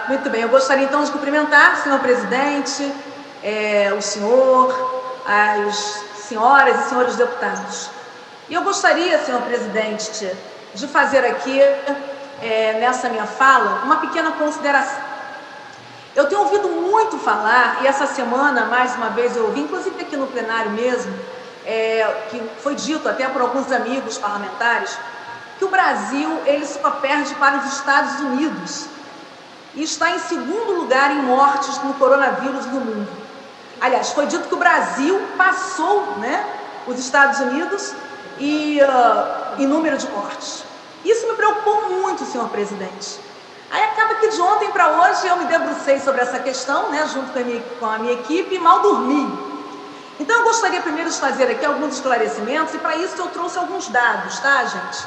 Muito bem, eu gostaria então de cumprimentar, senhor presidente, o senhor, as senhoras e senhores deputados. E eu gostaria, senhor presidente, de fazer aqui, nessa minha fala, uma pequena consideração. Eu tenho ouvido muito falar, e essa semana, mais uma vez, eu ouvi, inclusive aqui no plenário mesmo, que foi dito até por alguns amigos parlamentares, que o Brasil ele só perde para os Estados Unidos e está em segundo lugar em mortes no coronavírus no mundo. Aliás, foi dito que o Brasil passou, os Estados Unidos em número de mortes. Isso me preocupou muito, senhor presidente. Aí acaba que de ontem para hoje eu me debrucei sobre essa questão, junto com a minha equipe, e mal dormi. Então eu gostaria primeiro de fazer aqui alguns esclarecimentos, e para isso eu trouxe alguns dados, tá, gente?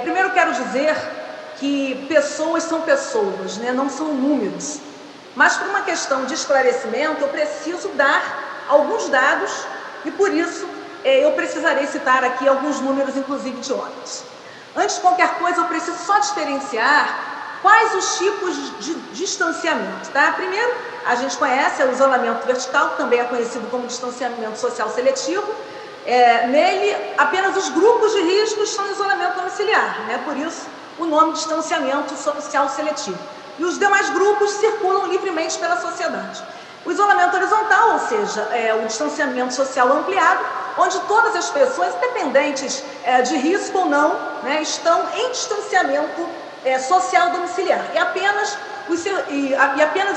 Primeiro quero dizer que pessoas são pessoas, não são números. Mas por uma questão de esclarecimento, eu preciso dar alguns dados e por isso eu precisarei citar aqui alguns números, inclusive de óbitos. Antes de qualquer coisa, eu preciso só diferenciar quais os tipos de distanciamento, tá? Primeiro, a gente conhece o isolamento vertical, que também é conhecido como distanciamento social seletivo. Nele, apenas os grupos de risco estão em isolamento domiciliar, Por isso, o nome de distanciamento social seletivo. E os demais grupos circulam livremente pela sociedade. O isolamento horizontal, ou seja, o distanciamento social ampliado, onde todas as pessoas, independentes de risco ou não, estão em distanciamento social domiciliar. E apenas os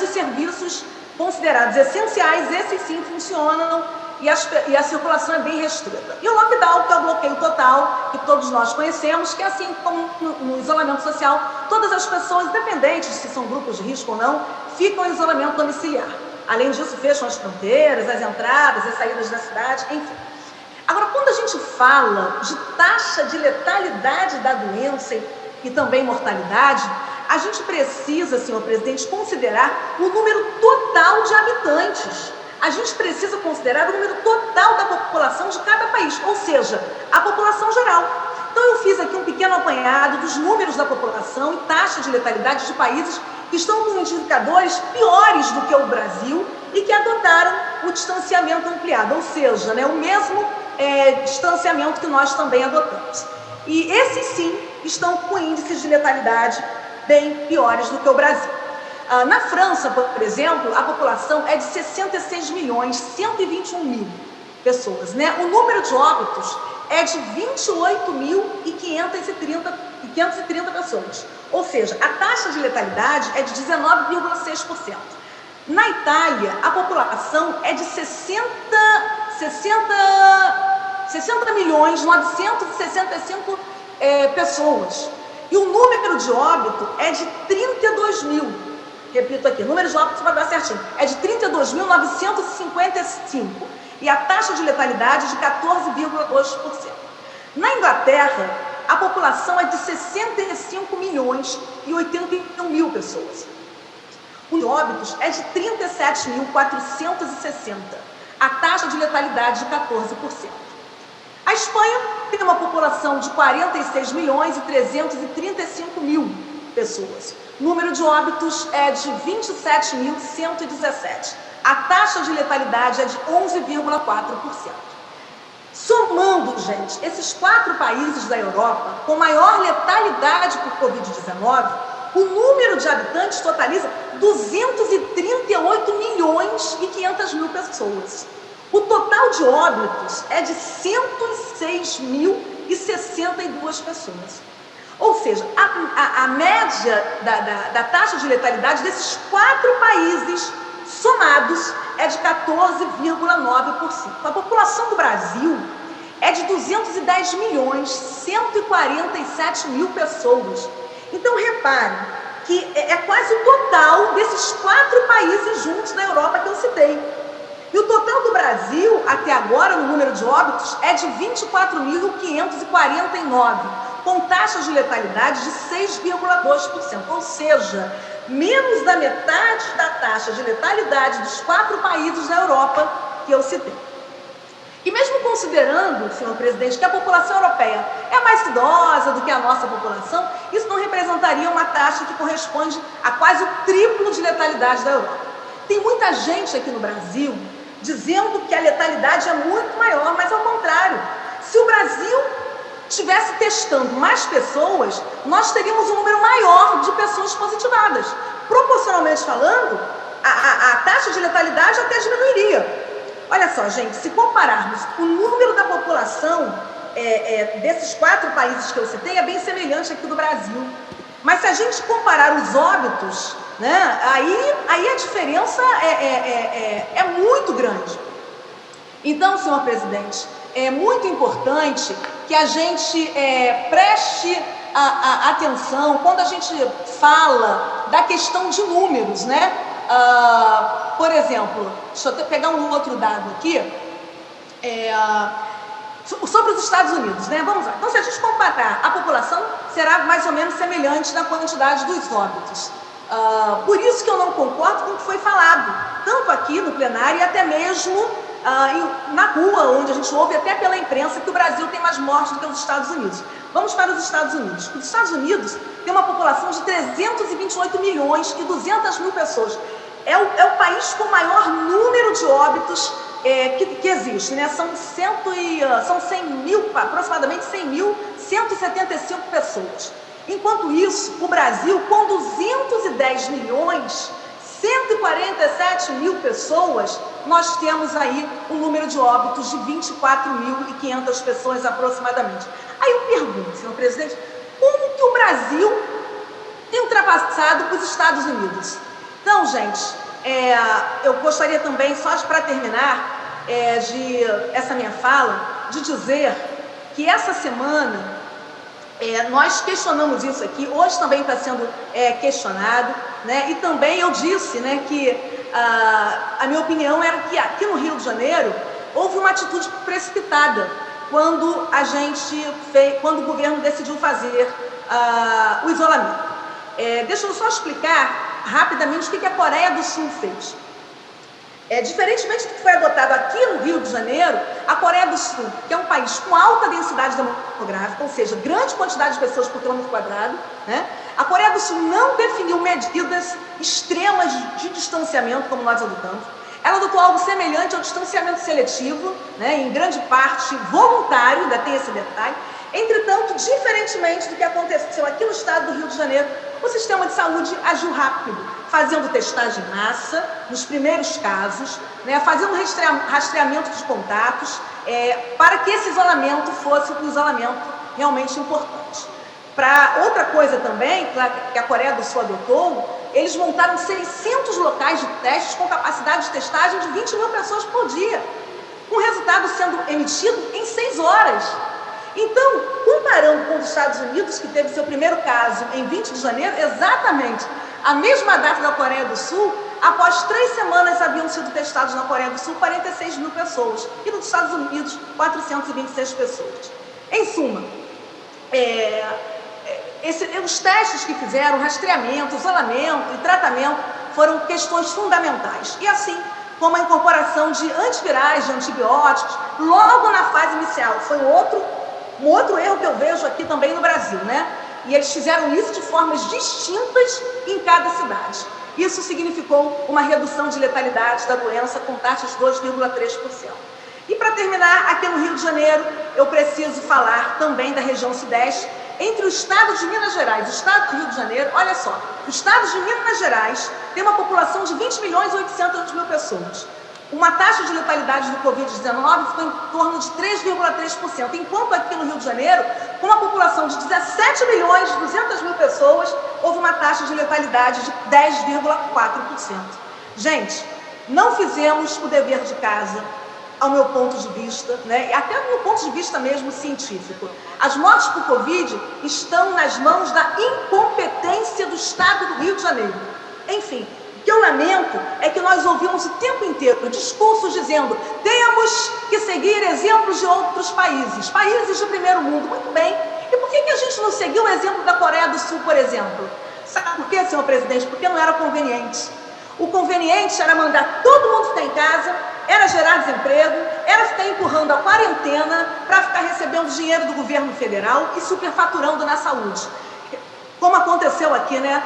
serviços considerados essenciais, esses sim funcionam e a circulação é bem restrita. E o lockdown, que é o bloqueio total, que todos nós conhecemos, que assim como no isolamento social, todas as pessoas, independentes se são grupos de risco ou não, ficam em isolamento domiciliar. Além disso, fecham as fronteiras, as entradas, as saídas da cidade, enfim. Agora, quando a gente fala de taxa de letalidade da doença e também mortalidade, a gente precisa, senhor presidente, considerar o número total de habitantes. A gente precisa considerar o número total da população de cada país, ou seja, a população geral. Então eu fiz aqui um pequeno apanhado dos números da população e taxa de letalidade de países que estão com indicadores piores do que o Brasil e que adotaram o distanciamento ampliado, ou seja, o mesmo distanciamento que nós também adotamos. E esses sim estão com índices de letalidade bem piores do que o Brasil. Na França, por exemplo, a população é de 66.121.000 pessoas, O número de óbitos é de 28.530 pessoas. Ou seja, a taxa de letalidade é de 19,6%. Na Itália, a população é de 60.965.000 pessoas. E o número de óbito é de 32 mil. Repito aqui, o número de óbitos vai dar certinho. É de 32.955. E a taxa de letalidade é de 14,2%. Na Inglaterra, a população é de 65.081.000 pessoas. O número de óbitos é de 37.460. A taxa de letalidade de 14%. A Espanha tem uma população de 46.335.000 pessoas. O número de óbitos é de 27.117. A taxa de letalidade é de 11,4%. Somando, gente, esses 4 países da Europa com maior letalidade por Covid-19, o número de habitantes totaliza 238.500.000 pessoas. O total de óbitos é de 106.062 pessoas. Ou seja, a média da taxa de letalidade desses 4 países somados é de 14,9%. A população do Brasil é de 210.147.000 pessoas. Então, reparem que é quase o total desses 4 países juntos na Europa que eu citei. E o total do Brasil, até agora, no número de óbitos, é de 24.549, com taxa de letalidade de 6,2%, ou seja, menos da metade da taxa de letalidade dos 4 países da Europa que eu citei. E mesmo considerando, senhor presidente, que a população europeia é mais idosa do que a nossa população, isso não representaria uma taxa que corresponde a quase o triplo de letalidade da Europa. Tem muita gente aqui no Brasil dizendo que a letalidade é muito maior, mas ao contrário. Se o Brasil estivesse testando mais pessoas, nós teríamos um número maior de pessoas positivadas. Proporcionalmente falando, a taxa de letalidade até diminuiria. Olha só, gente, se compararmos o número da população desses 4 países que eu citei, é bem semelhante aqui do Brasil. Mas se a gente comparar os óbitos, né, aí a diferença é muito grande. Então, senhor presidente, é muito importante que a gente preste atenção quando a gente fala da questão de números, né? Por exemplo, deixa eu pegar um outro dado aqui, sobre os Estados Unidos, né? Vamos lá. Então, se a gente comparar, a população será mais ou menos semelhante na quantidade dos óbitos. Por isso que eu não concordo com o que foi falado, tanto aqui no plenário e até mesmo na rua, onde a gente ouve até pela imprensa que o Brasil tem mais mortes do que os Estados Unidos. Vamos para os Estados Unidos. Os Estados Unidos tem uma população de 328 milhões e 200 mil pessoas. É o país com o maior número de óbitos que existe, né? São 100 mil, aproximadamente 100.175 pessoas. Enquanto isso, o Brasil, com 210 milhões, 147 mil pessoas, nós temos aí um número de óbitos de 24.500 pessoas aproximadamente. Aí eu pergunto, senhor presidente, como que o Brasil tem ultrapassado os Estados Unidos? Então, gente, eu gostaria também, só para terminar essa minha fala, de dizer que essa semana nós questionamos isso aqui, hoje também está sendo questionado, né? E também eu disse, né, que a minha opinião era que aqui no Rio de Janeiro houve uma atitude precipitada quando quando o governo decidiu fazer o isolamento. Deixa eu só explicar rapidamente o que a Coreia do Sul fez. Diferentemente do que foi adotado aqui no Rio de Janeiro, a Coreia do Sul, que é um país com alta densidade demográfica, ou seja, grande quantidade de pessoas por quilômetro quadrado, né? A Coreia do Sul não definiu medidas extremas de distanciamento, como nós adotamos. Ela adotou algo semelhante ao distanciamento seletivo, né? Em grande parte voluntário, ainda tem esse detalhe. Entretanto, diferentemente do que aconteceu aqui no estado do Rio de Janeiro, o sistema de saúde agiu rápido, fazendo testagem em massa nos primeiros casos, né, fazendo rastreamento de contatos, para que esse isolamento fosse um isolamento realmente importante. Para outra coisa também, que a Coreia do Sul adotou, eles montaram 600 locais de testes com capacidade de testagem de 20 mil pessoas por dia, com o resultado sendo emitido em 6 horas. Então, comparando com os Estados Unidos, que teve seu primeiro caso em 20 de janeiro, exatamente a mesma data da Coreia do Sul, após 3 semanas haviam sido testados na Coreia do Sul 46 mil pessoas, e nos Estados Unidos 426 pessoas. Em suma, os testes que fizeram, rastreamento, isolamento e tratamento, foram questões fundamentais. E assim como a incorporação de antivirais, de antibióticos, logo na fase inicial, foi um outro erro que eu vejo aqui também no Brasil, né? E eles fizeram isso de formas distintas em cada cidade. Isso significou uma redução de letalidade da doença com taxas de 2,3%. E para terminar, aqui no Rio de Janeiro, eu preciso falar também da região sudeste. Entre o estado de Minas Gerais e o estado do Rio de Janeiro, olha só, o estado de Minas Gerais tem uma população de 20.800.000 pessoas. Uma taxa de letalidade do Covid-19 ficou em torno de 3,3%, enquanto aqui no Rio de Janeiro, com uma população de 17.200.000 pessoas, houve uma taxa de letalidade de 10,4%. Gente, não fizemos o dever de casa, ao meu ponto de vista, né? Até ao meu ponto de vista mesmo científico. As mortes por Covid estão nas mãos da incompetência do Estado do Rio de Janeiro. Enfim, o que eu lamento é que nós ouvimos o tempo inteiro discursos dizendo: temos que seguir exemplos de outros países, países de primeiro mundo. Muito bem. E por que a gente não seguiu o exemplo da Coreia do Sul, por exemplo? Sabe por quê, senhor presidente? Porque não era conveniente. O conveniente era mandar todo mundo ficar em casa, era gerar desemprego, era ficar empurrando a quarentena para ficar recebendo dinheiro do governo federal e superfaturando na saúde. Como aconteceu aqui, né?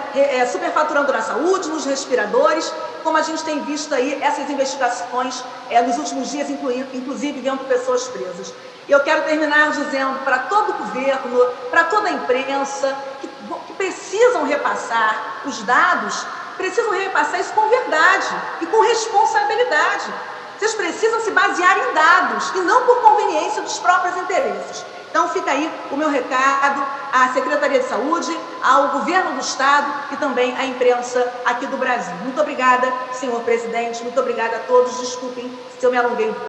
Superfaturando na saúde, nos respiradores, como a gente tem visto aí essas investigações nos últimos dias, inclusive vendo pessoas presas. E eu quero terminar dizendo para todo o governo, para toda a imprensa, que precisam repassar os dados, precisam repassar isso com verdade e com responsabilidade. Vocês precisam se basear em dados e não por conveniência dos próprios interesses. Então fica aí o meu recado à Secretaria de Saúde, ao Governo do Estado e também à imprensa aqui do Brasil. Muito obrigada, senhor presidente, muito obrigada a todos. Desculpem se eu me alonguei um pouco.